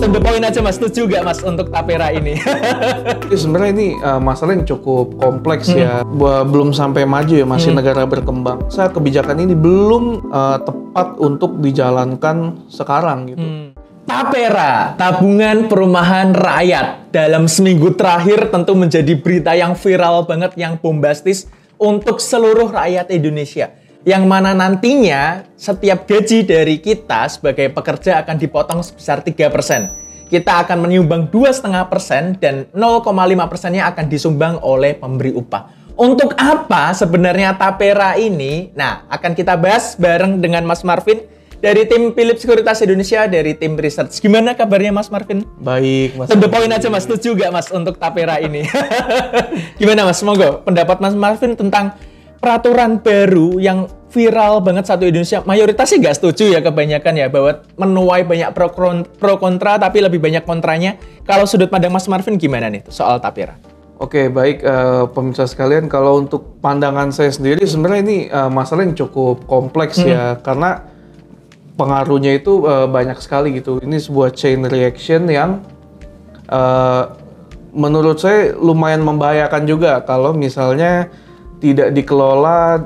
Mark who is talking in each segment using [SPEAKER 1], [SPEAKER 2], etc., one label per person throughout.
[SPEAKER 1] To the point aja Mas, setuju gak Mas untuk tapera ini?
[SPEAKER 2] Sebenarnya ini masalah yang cukup kompleks ya. Belum sampai maju ya, masih negara berkembang. Kebijakan ini belum tepat untuk dijalankan sekarang gitu.
[SPEAKER 1] Tapera, tabungan perumahan rakyat, dalam seminggu terakhir tentu menjadi berita yang viral banget, yang bombastis untuk seluruh rakyat Indonesia. Yang mana nantinya setiap gaji dari kita sebagai pekerja akan dipotong sebesar 3%. Kita akan menyumbang 2,5% dan 0,5%-nya akan disumbang oleh pemberi upah. Untuk apa sebenarnya tapera ini? Nah, akan kita bahas bareng dengan Mas Marvin dari tim Philips Sekuritas Indonesia, dari tim research. Gimana kabarnya Mas Marvin?
[SPEAKER 2] Baik, Mas.
[SPEAKER 1] To the point aja Mas, setuju gak Mas untuk tapera ini? Gimana Mas? Semoga pendapat Mas Marvin tentang peraturan baru yang viral banget satu Indonesia. Mayoritas sih nggak setuju ya, kebanyakan ya, bahwa menuai banyak pro kontra, tapi lebih banyak kontranya. Kalau sudut pandang Mas Marvin gimana nih soal tapera?
[SPEAKER 2] Oke, baik pemirsa sekalian, kalau untuk pandangan saya sendiri sebenarnya ini masalah yang cukup kompleks ya, karena pengaruhnya itu banyak sekali gitu. Ini sebuah chain reaction yang menurut saya lumayan membahayakan juga kalau misalnya tidak dikelola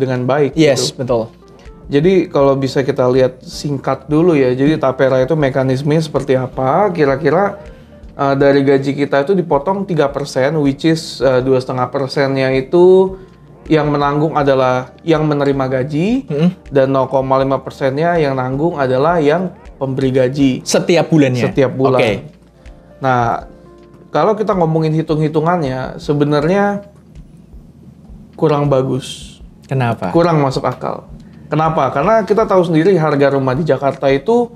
[SPEAKER 2] dengan baik.
[SPEAKER 1] Yes,
[SPEAKER 2] gitu.
[SPEAKER 1] betul.
[SPEAKER 2] Jadi kalau bisa kita lihat singkat dulu ya, jadi tapera itu mekanismenya seperti apa, kira-kira dari gaji kita itu dipotong 3%, which is 2,5%-nya itu yang menanggung adalah yang menerima gaji, dan 0,5%-nya yang nanggung adalah yang pemberi gaji.
[SPEAKER 1] Setiap bulannya?
[SPEAKER 2] Setiap bulan.
[SPEAKER 1] Okay.
[SPEAKER 2] Nah, kalau kita ngomongin hitung-hitungannya, sebenarnya kurang bagus.
[SPEAKER 1] Kenapa?
[SPEAKER 2] Kurang masuk akal. Kenapa? Karena kita tahu sendiri harga rumah di Jakarta itu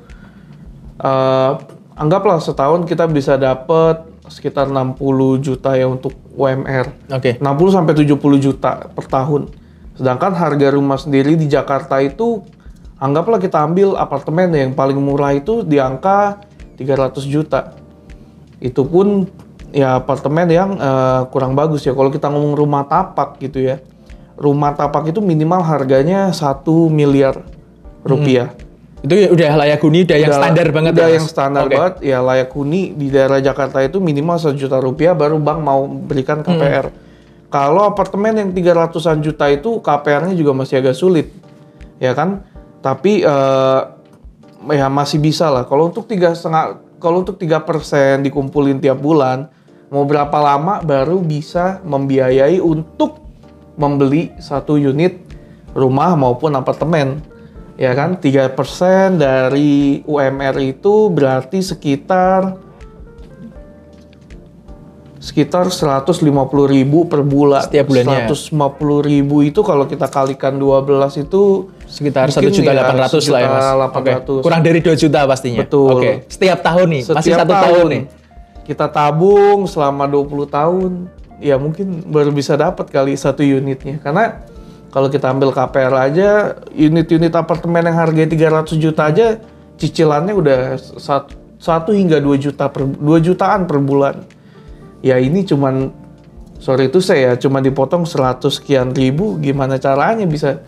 [SPEAKER 2] anggaplah setahun kita bisa dapat sekitar 60 juta ya untuk UMR.
[SPEAKER 1] Oke.
[SPEAKER 2] 60 sampai 70 juta per tahun. Sedangkan harga rumah sendiri di Jakarta itu anggaplah kita ambil apartemen yang paling murah itu di angka 300 juta. Itu pun ya apartemen yang kurang bagus ya. Kalau kita ngomong rumah tapak gitu ya, rumah tapak itu minimal harganya 1 miliar rupiah.
[SPEAKER 1] Itu ya udah layak huni, udah yang standar banget.
[SPEAKER 2] Udah
[SPEAKER 1] ya,
[SPEAKER 2] yang standar banget ya, layak huni di daerah Jakarta itu minimal 1 juta rupiah baru bank mau berikan KPR. Kalau apartemen yang 300-an juta itu KPR-nya juga masih agak sulit, ya kan? Tapi ya masih bisa lah. Kalau untuk 3% dikumpulin tiap bulan, mau berapa lama baru bisa membiayai untuk membeli satu unit rumah maupun apartemen, ya kan? 3% dari UMR itu berarti sekitar 150.000 per bulan.
[SPEAKER 1] Setiap bulannya.
[SPEAKER 2] 150.000 itu kalau kita kalikan 12 itu
[SPEAKER 1] sekitar 1.800.000 lah ya Mas.
[SPEAKER 2] 1.800.000.
[SPEAKER 1] Okay. Kurang dari 2 juta pastinya.
[SPEAKER 2] Betul.
[SPEAKER 1] Oke. Setiap tahun nih, masih
[SPEAKER 2] Setiap
[SPEAKER 1] 1 tahun nih.
[SPEAKER 2] Kita tabung selama 20 tahun, ya mungkin baru bisa dapat kali satu unitnya. Karena kalau kita ambil KPR aja, unit-unit apartemen yang harganya 300 juta aja, cicilannya udah 1 hingga 2 jutaan per bulan. Ya ini cuman, sorry itu saya cuma dipotong 100 sekian ribu, gimana caranya bisa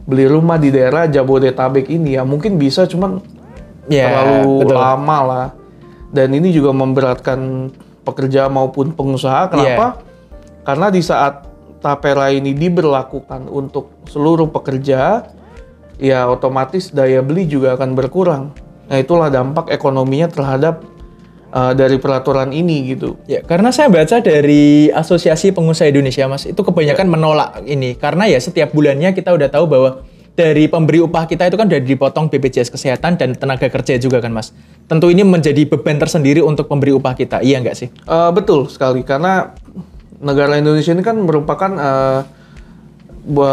[SPEAKER 2] beli rumah di daerah Jabodetabek ini? Ya mungkin bisa, cuman terlalu lama lah. Dan ini juga memberatkan pekerja maupun pengusaha. Kenapa? Karena di saat tapera ini diberlakukan untuk seluruh pekerja, ya otomatis daya beli juga akan berkurang. Nah itulah dampak ekonominya terhadap dari peraturan ini gitu.
[SPEAKER 1] Ya, karena saya baca dari Asosiasi Pengusaha Indonesia Mas, itu kebanyakan menolak ini. Karena ya setiap bulannya kita udah tahu bahwa dari pemberi upah kita itu kan udah dipotong BPJS Kesehatan dan tenaga kerja juga kan Mas. Tentu ini menjadi beban tersendiri untuk pemberi upah kita, iya nggak sih?
[SPEAKER 2] Betul sekali, karena negara Indonesia ini kan merupakan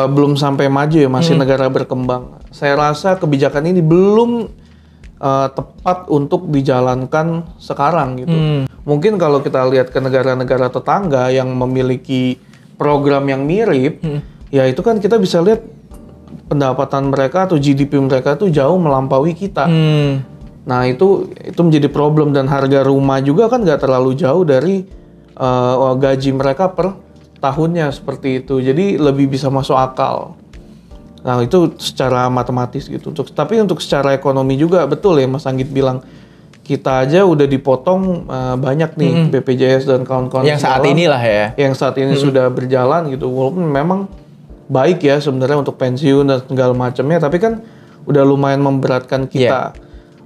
[SPEAKER 2] belum sampai maju ya, masih negara berkembang. Saya rasa kebijakan ini belum tepat untuk dijalankan sekarang gitu. Mungkin kalau kita lihat ke negara-negara tetangga yang memiliki program yang mirip, ya itu kan kita bisa lihat pendapatan mereka atau GDP mereka tuh jauh melampaui kita. Nah itu menjadi problem, dan harga rumah juga kan nggak terlalu jauh dari gaji mereka per tahunnya seperti itu. Jadi lebih bisa masuk akal. Nah itu secara matematis gitu. Tapi untuk secara ekonomi juga betul ya Mas Anggit bilang, kita aja udah dipotong banyak nih BPJS dan kawan-kawan
[SPEAKER 1] yang saat inilah ya.
[SPEAKER 2] Yang saat ini sudah berjalan gitu. Walaupun memang baik ya sebenarnya untuk pensiun dan segala macamnya, tapi kan udah lumayan memberatkan kita.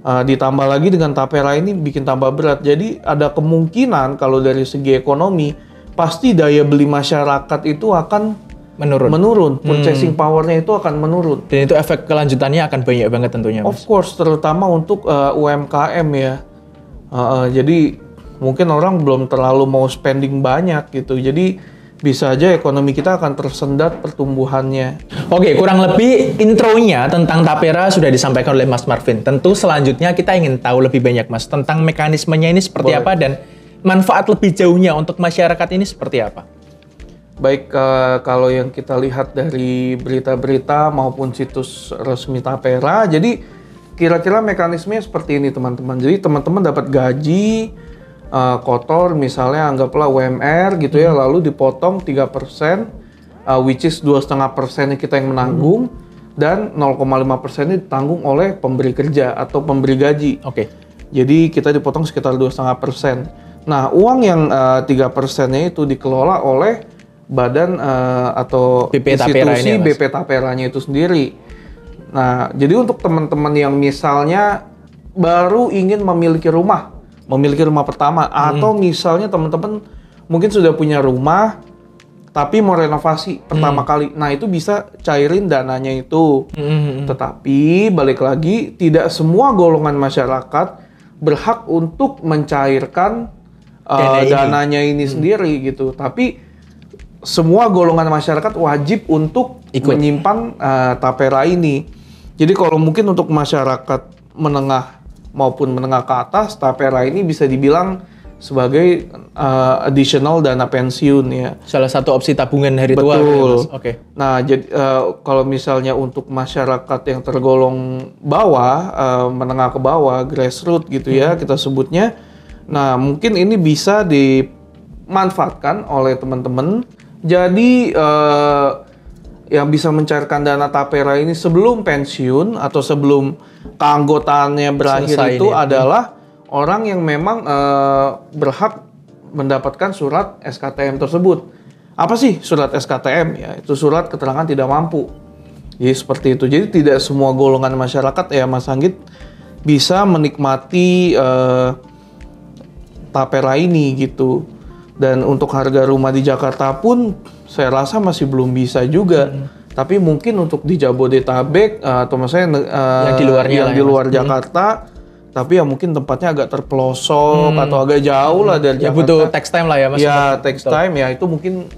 [SPEAKER 2] Ditambah lagi dengan tapera ini bikin tambah berat. Jadi ada kemungkinan kalau dari segi ekonomi pasti daya beli masyarakat itu akan menurun. Purchasing powernya itu akan menurun.
[SPEAKER 1] Dan itu efek kelanjutannya akan banyak banget tentunya, Mas.
[SPEAKER 2] Of course, terutama untuk UMKM ya. Jadi mungkin orang belum terlalu mau spending banyak gitu. Jadi bisa aja ekonomi kita akan tersendat pertumbuhannya.
[SPEAKER 1] Oke, kurang lebih intronya tentang tapera sudah disampaikan oleh Mas Marvin. Tentu selanjutnya kita ingin tahu lebih banyak, Mas, tentang mekanismenya ini seperti apa dan manfaat lebih jauhnya untuk masyarakat ini seperti apa.
[SPEAKER 2] Baik, kalau yang kita lihat dari berita-berita maupun situs resmi tapera, jadi kira-kira mekanismenya seperti ini teman-teman. Jadi teman-teman dapat gaji kotor, misalnya anggaplah UMR gitu ya, lalu dipotong 3%, which is 2,5% kita yang menanggung, dan 0,5% ini ditanggung oleh pemberi kerja atau pemberi gaji.
[SPEAKER 1] Oke.
[SPEAKER 2] Jadi kita dipotong sekitar 2,5%. Nah, uang yang 3%-nya itu dikelola oleh badan atau
[SPEAKER 1] BP
[SPEAKER 2] institusi
[SPEAKER 1] Tapera ini,
[SPEAKER 2] BP Taperanya itu sendiri. Nah, jadi untuk teman-teman yang misalnya baru ingin memiliki rumah pertama, atau misalnya teman-teman mungkin sudah punya rumah tapi mau renovasi pertama kali, nah itu bisa cairin dananya itu. Tetapi balik lagi, tidak semua golongan masyarakat berhak untuk mencairkan dananya ini sendiri gitu. Tapi semua golongan masyarakat wajib untuk menyimpan tapera ini. Jadi kalau mungkin untuk masyarakat menengah maupun menengah ke atas, tapera ini bisa dibilang sebagai additional dana pensiun ya.
[SPEAKER 1] Salah satu opsi tabungan hari tua.
[SPEAKER 2] Betul.
[SPEAKER 1] Oke.
[SPEAKER 2] Nah, jadi kalau misalnya untuk masyarakat yang tergolong bawah, menengah ke bawah, grassroots gitu ya kita sebutnya. Nah, mungkin ini bisa dimanfaatkan oleh teman-teman. Jadi yang bisa mencairkan dana tapera ini sebelum pensiun atau sebelum keanggotaannya berakhir selesai itu adalah orang yang memang berhak mendapatkan surat SKTM tersebut. Apa sih surat SKTM? Ya, itu surat keterangan tidak mampu. Jadi seperti itu. Jadi tidak semua golongan masyarakat ya Mas Anggit bisa menikmati tapera ini gitu. Dan untuk harga rumah di Jakarta pun saya rasa masih belum bisa juga. Tapi mungkin untuk di Jabodetabek atau misalnya yang di luar Jakarta, tapi ya mungkin tempatnya agak terpelosok atau agak jauh lah dari Jakarta.
[SPEAKER 1] Butuh tax time lah ya Mas.
[SPEAKER 2] Ya tax time ya itu mungkin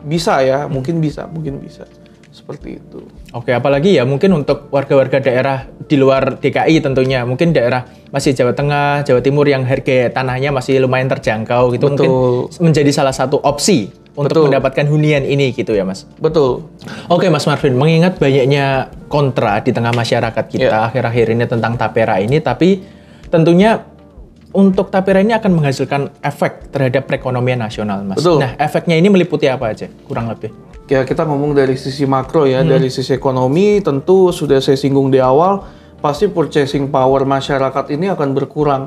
[SPEAKER 2] bisa ya, mungkin bisa seperti itu.
[SPEAKER 1] Oke, apalagi ya mungkin untuk warga-warga daerah di luar DKI tentunya, mungkin daerah masih Jawa Tengah, Jawa Timur yang harga tanahnya masih lumayan terjangkau gitu. Betul. Mungkin menjadi salah satu opsi untuk mendapatkan hunian ini gitu ya Mas.
[SPEAKER 2] Betul.
[SPEAKER 1] Oke Mas Marvin, mengingat banyaknya kontra di tengah masyarakat kita akhir-akhir ini tentang tapera ini, tapi tentunya untuk tapera ini akan menghasilkan efek terhadap perekonomian nasional Mas.
[SPEAKER 2] Betul.
[SPEAKER 1] Nah, efeknya ini meliputi apa aja kurang lebih?
[SPEAKER 2] Ya kita ngomong dari sisi makro ya, dari sisi ekonomi tentu sudah saya singgung di awal, pasti purchasing power masyarakat ini akan berkurang.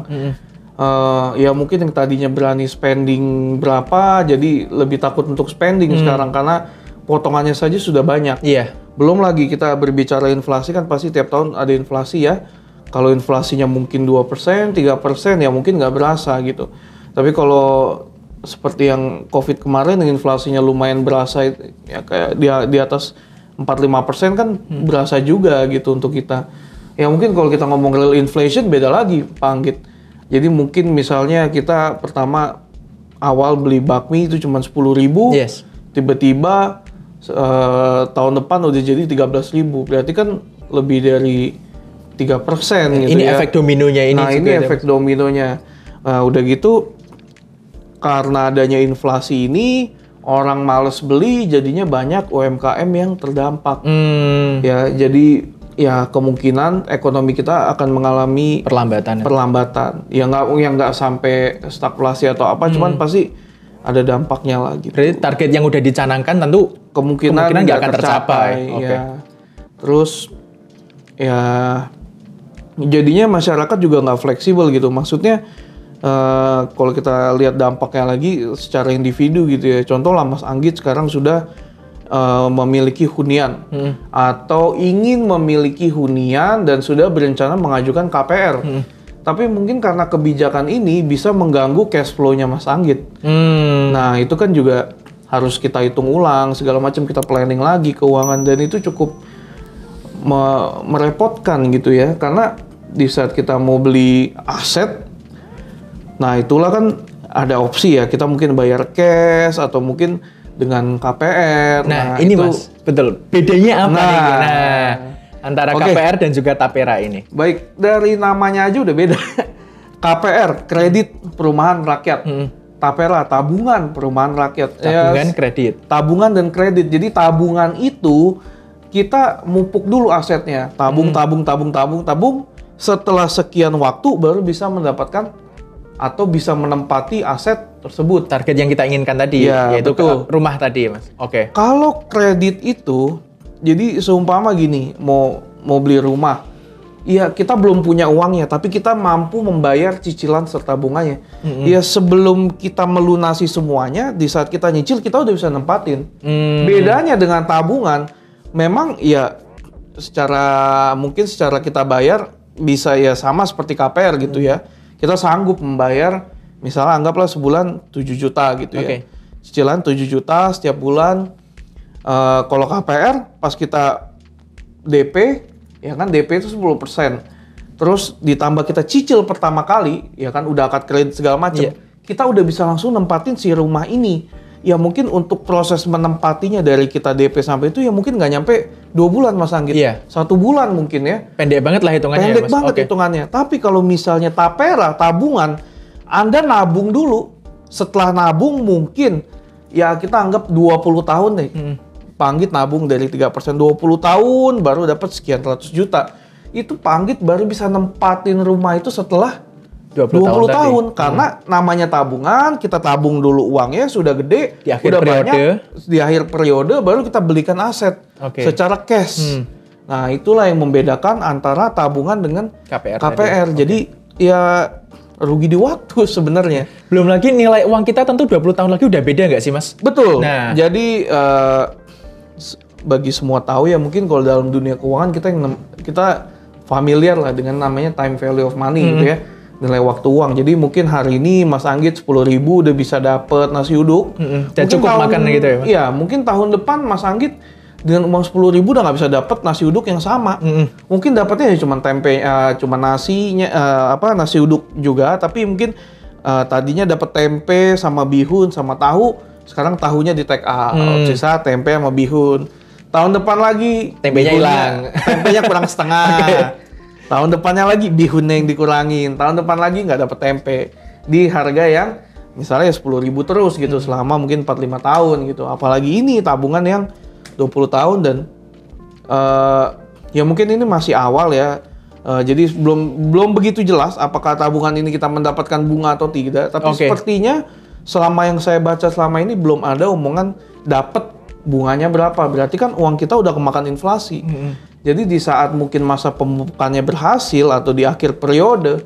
[SPEAKER 2] Ya mungkin yang tadinya berani spending berapa, jadi lebih takut untuk spending sekarang karena potongannya saja sudah banyak.
[SPEAKER 1] Iya.
[SPEAKER 2] Belum lagi kita berbicara inflasi kan pasti tiap tahun ada inflasi ya. Kalau inflasinya mungkin 2%, 3% ya mungkin nggak berasa gitu. Tapi kalau seperti yang COVID kemarin yang inflasinya lumayan berasa ya kayak di atas 4-5% kan berasa juga gitu untuk kita. Ya mungkin kalau kita ngomong real inflation beda lagi Pak Anggit. Jadi mungkin misalnya kita pertama awal beli bakmi itu cuma 10.000, tiba-tiba tahun depan udah jadi 13.000. Berarti kan lebih dari 3% gitu
[SPEAKER 1] ini
[SPEAKER 2] ya.
[SPEAKER 1] Efek dominonya ini.
[SPEAKER 2] Nah ini efek dominonya. Udah gitu karena adanya inflasi ini orang males beli, jadinya banyak UMKM yang terdampak. Ya jadi ya kemungkinan ekonomi kita akan mengalami perlambatan. Ya nggak sampai stagflasi atau apa, cuman pasti ada dampaknya lah gitu.
[SPEAKER 1] Berarti target yang udah dicanangkan tentu kemungkinan nggak akan tercapai.
[SPEAKER 2] Ya. Terus ya jadinya masyarakat juga nggak fleksibel gitu. Maksudnya kalau kita lihat dampaknya lagi secara individu gitu ya. Contoh lah Mas Anggit sekarang sudah memiliki hunian atau ingin memiliki hunian dan sudah berencana mengajukan KPR. Tapi mungkin karena kebijakan ini bisa mengganggu cash flow-nya Mas Anggit. Nah itu kan juga harus kita hitung ulang, segala macam kita planning lagi keuangan, dan itu cukup merepotkan gitu ya. Karena di saat kita mau beli aset, nah itulah kan ada opsi ya, kita mungkin bayar cash atau mungkin dengan KPR.
[SPEAKER 1] Nah ini itu, Mas, betul. Bedanya apa nih? Nah, antara
[SPEAKER 2] Oke.
[SPEAKER 1] KPR dan juga Tapera ini.
[SPEAKER 2] Baik, dari namanya aja udah beda. KPR, kredit perumahan rakyat. Tapera, tabungan perumahan rakyat.
[SPEAKER 1] Tabungan
[SPEAKER 2] Ya,
[SPEAKER 1] kredit.
[SPEAKER 2] tabungan dan kredit. Jadi tabungan itu kita mupuk dulu asetnya. Tabung. Setelah sekian waktu baru bisa mendapatkan atau bisa menempati aset tersebut.
[SPEAKER 1] Target yang kita inginkan tadi,
[SPEAKER 2] Ya,
[SPEAKER 1] yaitu
[SPEAKER 2] betul.
[SPEAKER 1] rumah tadi, Mas. Oke.
[SPEAKER 2] Kalau kredit itu, jadi seumpama gini, mau beli rumah, ya kita belum punya uangnya, tapi kita mampu membayar cicilan serta bunganya. Ya sebelum kita melunasi semuanya, di saat kita nyicil kita udah bisa nempatin. Bedanya dengan tabungan, memang ya mungkin secara kita bayar bisa ya sama seperti KPR gitu ya. Kita sanggup membayar, misalnya anggaplah sebulan 7 juta gitu ya. Cicilan 7 juta setiap bulan. Kalau KPR pas kita DP, ya kan DP itu 10%. Terus ditambah kita cicil pertama kali, ya kan udah akad kredit segala macam. Kita udah bisa langsung nempatin si rumah ini. Ya mungkin untuk proses menempatinya dari kita DP sampai itu ya mungkin nggak nyampe 2 bulan Mas Anggit. 1 bulan mungkin ya.
[SPEAKER 1] Pendek banget lah hitungannya.
[SPEAKER 2] Pendek
[SPEAKER 1] ya, Mas.
[SPEAKER 2] banget hitungannya. Tapi kalau misalnya Tapera, tabungan, Anda nabung dulu. Setelah nabung mungkin ya kita anggap 20 tahun deh. Panggit nabung dari 3% 20 tahun baru dapat sekian ratus juta. Itu Panggit baru bisa nempatin rumah itu setelah 20 tahun. Karena namanya tabungan, kita tabung dulu uangnya sudah gede,
[SPEAKER 1] di akhir
[SPEAKER 2] udah
[SPEAKER 1] periode.
[SPEAKER 2] banyak. Di akhir periode baru kita belikan aset secara cash. Nah itulah yang membedakan antara tabungan dengan KPR. Jadi ya rugi di waktu sebenarnya.
[SPEAKER 1] Belum lagi nilai uang kita tentu 20 tahun lagi udah beda nggak sih, Mas?
[SPEAKER 2] Betul.
[SPEAKER 1] Nah.
[SPEAKER 2] Jadi bagi semua tahu ya, mungkin kalau dalam dunia keuangan kita familiar lah dengan namanya time value of money gitu ya. Nilai waktu uang. Jadi mungkin hari ini Mas Anggit 10.000 udah bisa dapet nasi uduk.
[SPEAKER 1] Dan cukup makan gitu ya, Mas?
[SPEAKER 2] Iya, mungkin tahun depan Mas Anggit dengan uang 10.000 udah nggak bisa dapet nasi uduk yang sama. Mungkin dapetnya ya cuma tempe, cuma nasinya, nasi uduk juga. Tapi mungkin tadinya dapat tempe sama bihun sama tahu. Sekarang tahunya di take out. Sisa tempe sama bihun. Tahun depan lagi
[SPEAKER 1] tempenya hilang.
[SPEAKER 2] Tempenya kurang setengah. Tahun depannya lagi bihunnya yang dikurangin. Tahun depan lagi nggak dapet tempe di harga yang misalnya 10.000 terus gitu selama mungkin 4-5 tahun gitu. Apalagi ini tabungan yang 20 tahun dan ya mungkin ini masih awal ya. Jadi belum begitu jelas apakah tabungan ini kita mendapatkan bunga atau tidak. Tapi sepertinya selama yang saya baca selama ini belum ada omongan dapat bunganya berapa. Berarti kan uang kita udah kemakan inflasi. Jadi di saat mungkin masa pemupukannya berhasil atau di akhir periode,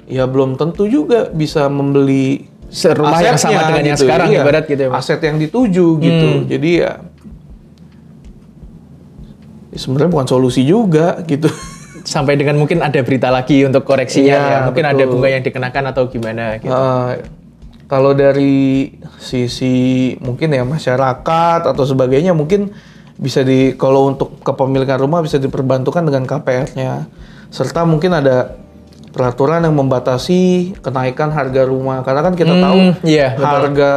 [SPEAKER 2] ya belum tentu juga bisa membeli
[SPEAKER 1] rumah yang sama dengan yang sekarang,
[SPEAKER 2] iya,
[SPEAKER 1] ibarat gitu ya, Mas?
[SPEAKER 2] aset yang dituju gitu. Jadi ya sebenarnya bukan solusi juga gitu.
[SPEAKER 1] Sampai dengan mungkin ada berita lagi untuk koreksinya ya. Mungkin
[SPEAKER 2] betul.
[SPEAKER 1] ada bunga yang dikenakan atau gimana gitu.
[SPEAKER 2] Kalau dari sisi mungkin ya masyarakat atau sebagainya mungkin bisa kalau untuk kepemilikan rumah bisa diperbantukan dengan KPR-nya. Serta mungkin ada peraturan yang membatasi kenaikan harga rumah. Karena kan kita tahu harga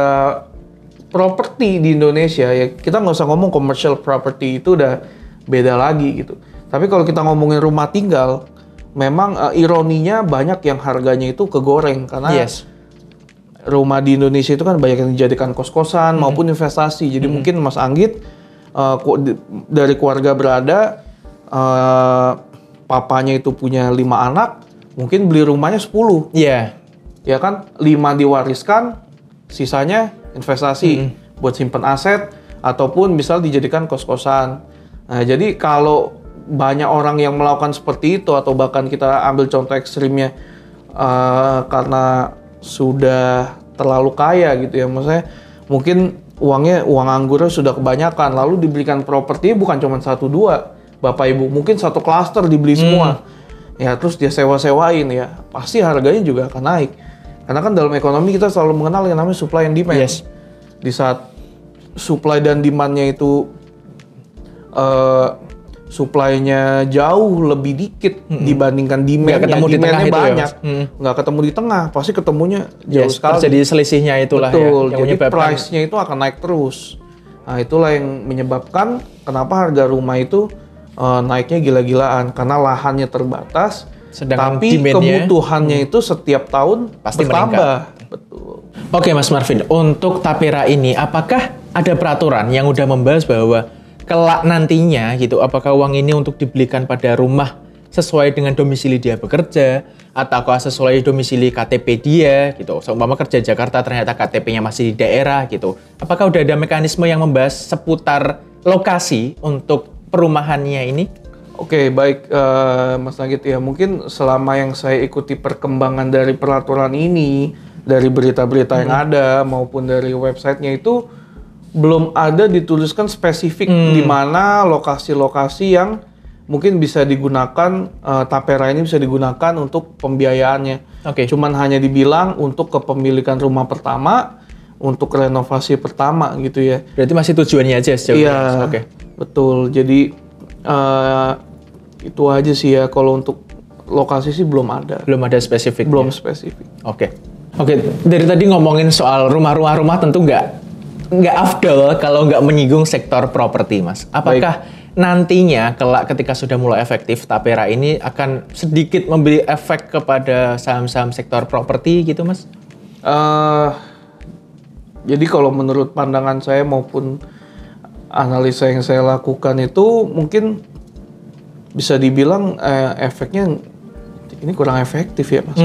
[SPEAKER 2] properti di Indonesia ya, kita nggak usah ngomong commercial property, itu udah beda lagi gitu. Tapi kalau kita ngomongin rumah tinggal, memang ironinya banyak yang harganya itu kegoreng karena rumah di Indonesia itu kan banyak yang dijadikan kos-kosan maupun investasi. Jadi mungkin Mas Anggit dari keluarga berada, papanya itu punya 5 anak, mungkin beli rumahnya 10.
[SPEAKER 1] Iya.
[SPEAKER 2] Ya kan, 5 diwariskan, sisanya investasi buat simpen aset ataupun misal dijadikan kos-kosan. Nah, jadi kalau banyak orang yang melakukan seperti itu, atau bahkan kita ambil contoh ekstrimnya karena sudah terlalu kaya gitu ya, maksudnya mungkin uang anggurnya sudah kebanyakan, lalu diberikan properti bukan cuma 1-2 bapak ibu, mungkin satu klaster dibeli semua, ya terus dia sewa-sewain, ya pasti harganya juga akan naik, karena kan dalam ekonomi kita selalu mengenal yang namanya supply and demand.
[SPEAKER 1] Yes.
[SPEAKER 2] Di saat supply dan demand-nya itu supply-nya jauh lebih dikit dibandingkan demand-nya,
[SPEAKER 1] ketemu di tengah
[SPEAKER 2] demand-nya
[SPEAKER 1] itu
[SPEAKER 2] banyak,
[SPEAKER 1] ya,
[SPEAKER 2] nggak ketemu di tengah, pasti ketemunya jauh sekali.
[SPEAKER 1] Terjadi selisihnya itulah.
[SPEAKER 2] Betul,
[SPEAKER 1] ya, yang
[SPEAKER 2] jadi
[SPEAKER 1] menyebabkan
[SPEAKER 2] price-nya itu akan naik terus. Nah itulah yang menyebabkan kenapa harga rumah itu naiknya gila-gilaan, karena lahannya terbatas,
[SPEAKER 1] sedangkan
[SPEAKER 2] tapi
[SPEAKER 1] demand-nya,
[SPEAKER 2] kebutuhannya itu setiap tahun
[SPEAKER 1] pasti
[SPEAKER 2] bertambah. Betul.
[SPEAKER 1] Oke Mas Marvin, untuk Tapera ini apakah ada peraturan yang udah membahas bahwa kelak nantinya gitu, apakah uang ini untuk dibelikan pada rumah sesuai dengan domisili dia bekerja, ataukah sesuai domisili KTP dia gitu. Seumpama kerja Jakarta ternyata KTP-nya masih di daerah gitu. Apakah udah ada mekanisme yang membahas seputar lokasi untuk perumahannya ini?
[SPEAKER 2] Oke, baik Mas Nagit, ya mungkin selama yang saya ikuti perkembangan dari peraturan ini, dari berita-berita yang ada maupun dari websitenya itu belum ada dituliskan spesifik di mana lokasi-lokasi yang mungkin bisa digunakan, Tapera ini bisa digunakan untuk pembiayaannya.
[SPEAKER 1] Oke.
[SPEAKER 2] Cuman hanya dibilang untuk kepemilikan rumah pertama, untuk renovasi pertama gitu ya.
[SPEAKER 1] Berarti masih tujuannya aja sejauh ini.
[SPEAKER 2] Iya,
[SPEAKER 1] Oke.
[SPEAKER 2] betul. Jadi itu aja sih ya, kalau untuk lokasi sih belum ada.
[SPEAKER 1] Belum ada spesifik.
[SPEAKER 2] Belum spesifik.
[SPEAKER 1] Oke. Dari tadi ngomongin soal rumah tentu nggak afdol kalau nggak menyinggung sektor properti, Mas. Apakah nantinya kelak ketika sudah mulai efektif Tapera ini akan sedikit memberi efek kepada saham-saham sektor properti gitu, Mas?
[SPEAKER 2] Jadi kalau menurut pandangan saya maupun analisa yang saya lakukan itu mungkin bisa dibilang efeknya ini kurang efektif ya, Mas.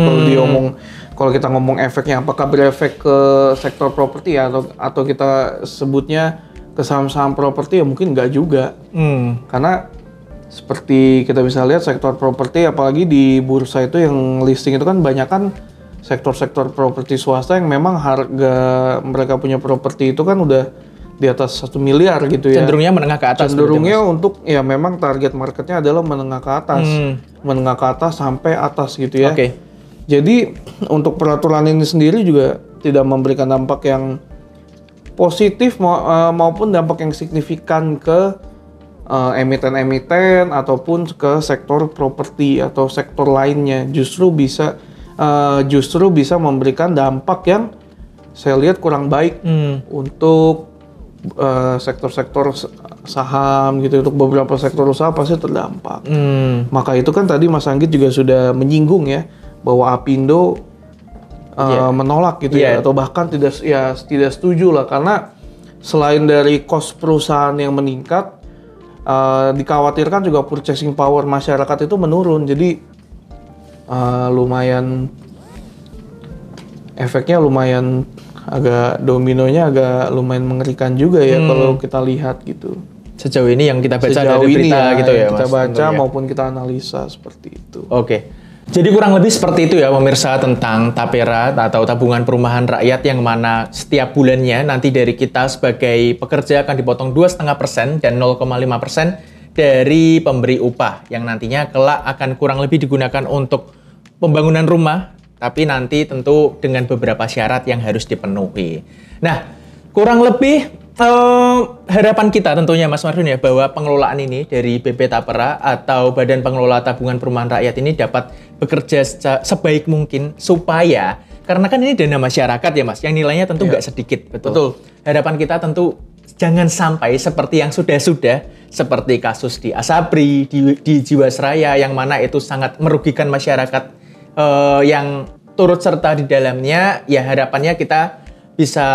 [SPEAKER 2] Kalau kita ngomong efeknya, apakah berefek ke sektor properti ya, atau kita sebutnya ke saham-saham properti, ya mungkin nggak juga. Karena seperti kita bisa lihat sektor properti, apalagi di bursa itu yang listing itu kan banyak kan sektor-sektor properti swasta yang memang harga mereka punya properti itu kan udah di atas 1 miliar gitu ya.
[SPEAKER 1] Cenderungnya menengah ke atas.
[SPEAKER 2] Cenderungnya untuk ya memang target marketnya adalah menengah ke atas. Menengah ke atas sampai atas gitu ya.
[SPEAKER 1] Oke.
[SPEAKER 2] Jadi untuk peraturan ini sendiri juga tidak memberikan dampak yang positif maupun dampak yang signifikan ke emiten-emiten ataupun ke sektor properti atau sektor lainnya. Justru bisa memberikan dampak yang saya lihat kurang baik untuk sektor-sektor saham gitu. Untuk beberapa sektor usaha pasti terdampak. Maka itu kan tadi Mas Anggit juga sudah menyinggung ya, bahwa Apindo menolak gitu ya, atau bahkan tidak setuju lah, karena selain dari cost perusahaan yang meningkat, dikhawatirkan juga purchasing power masyarakat itu menurun. Jadi lumayan efeknya lumayan agak dominonya agak lumayan mengerikan juga ya kalau kita lihat gitu.
[SPEAKER 1] Sejauh ini yang kita baca
[SPEAKER 2] Sejauh
[SPEAKER 1] dari
[SPEAKER 2] ini
[SPEAKER 1] berita
[SPEAKER 2] ya,
[SPEAKER 1] gitu ya,
[SPEAKER 2] kita
[SPEAKER 1] Mas.
[SPEAKER 2] baca
[SPEAKER 1] tentunya.
[SPEAKER 2] maupun kita analisa seperti itu.
[SPEAKER 1] Oke. Jadi kurang lebih seperti itu ya pemirsa tentang Tapera atau tabungan perumahan rakyat, yang mana setiap bulannya nanti dari kita sebagai pekerja akan dipotong 2,5% dan 0,5% dari pemberi upah, yang nantinya kelak akan kurang lebih digunakan untuk pembangunan rumah, tapi nanti tentu dengan beberapa syarat yang harus dipenuhi. Nah, kurang lebih harapan kita tentunya Mas Marvin ya, bahwa pengelolaan ini dari BP Tapera atau Badan Pengelola Tabungan Perumahan Rakyat ini dapat bekerja sebaik mungkin, supaya, karena kan ini dana masyarakat ya Mas, yang nilainya tentu nggak sedikit. Betul. Harapan kita tentu jangan sampai seperti yang sudah-sudah, seperti kasus di Asabri, di Jiwasraya, yang mana itu sangat merugikan masyarakat yang turut serta di dalamnya. Ya harapannya kita bisa,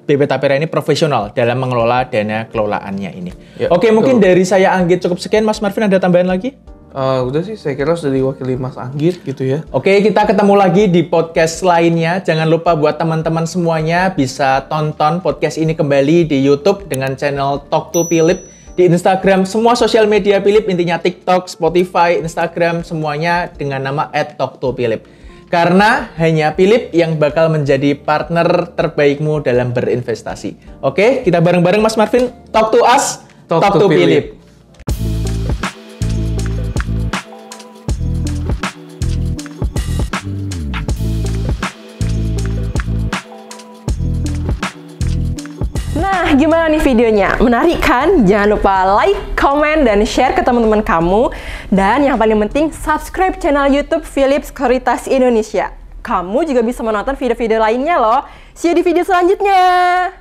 [SPEAKER 1] BP Tapera ini profesional dalam mengelola dana kelolaannya ini. Ya, oke, mungkin dari saya Anggit cukup sekian. Mas Marvin ada tambahan lagi?
[SPEAKER 2] Udah sih, saya kira sudah diwakili Mas Anggit gitu ya.
[SPEAKER 1] Oke, kita ketemu lagi di podcast lainnya. Jangan lupa buat teman-teman semuanya bisa tonton podcast ini kembali di YouTube dengan channel Talk to Philip, di Instagram, semua sosial media Philip, intinya TikTok, Spotify, Instagram, semuanya dengan nama @talk2philip. Karena hanya Philip yang bakal menjadi partner terbaikmu dalam berinvestasi. Oke, kita bareng-bareng Mas Marvin, talk to us, talk to Philip.
[SPEAKER 3] Nah, gimana nih videonya? Menarik kan? Jangan lupa like, comment, dan share ke teman-teman kamu. Dan yang paling penting, subscribe channel YouTube Philip Sekuritas Indonesia. Kamu juga bisa menonton video-video lainnya loh. See you di video selanjutnya.